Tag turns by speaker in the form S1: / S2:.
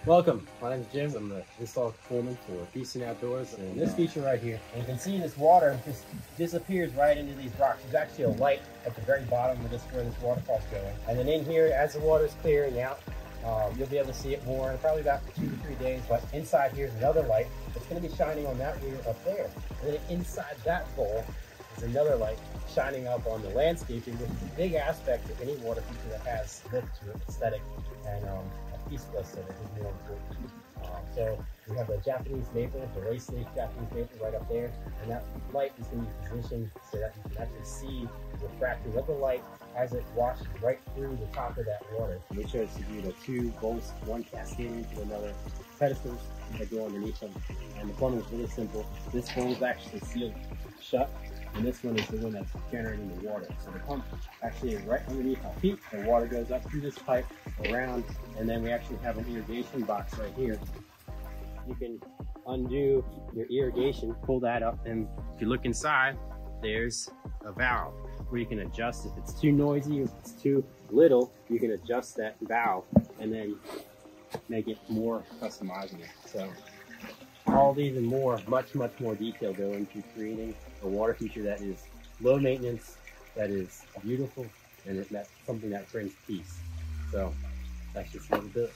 S1: Welcome, my name is Jim. I'm the install foreman for Easton Outdoors, and this feature right here, and you can see this water just disappears right into these rocks. There's actually a light at the very bottom of this where this waterfall's going. And then in here, as the water's clearing out, you'll be able to see it more in probably about 2 to 3 days. But inside here is another light that's going to be shining on that weir up there. And then inside that bowl is another light shining up on the landscaping, which is a big aspect of any water feature that has look to it, aesthetic, and peacefulness that is more important. So we have the Japanese maple, the race leaf Japanese maple right up there, and that light is going to be positioned so that you can actually see the refraction of the light as it washes right through the top of that water. Make sure to do the two bowls, one cascading into another, pedestals that go underneath them. And the plumbing is really simple. This bowl is actually sealed shut, and this one is the one that's generating the water. So the pump actually is right underneath our feet. The water goes up through this pipe around, and then we actually have an irrigation box right here. You can undo your irrigation, pull that up, and if you look inside, there's a valve where you can adjust if it's too noisy, if it's too little, you can adjust that valve and then make it more customizable. So all these and more, much more detail go into creating a water feature that is low maintenance, that is beautiful, and that's something that brings peace. So that's just a little bit.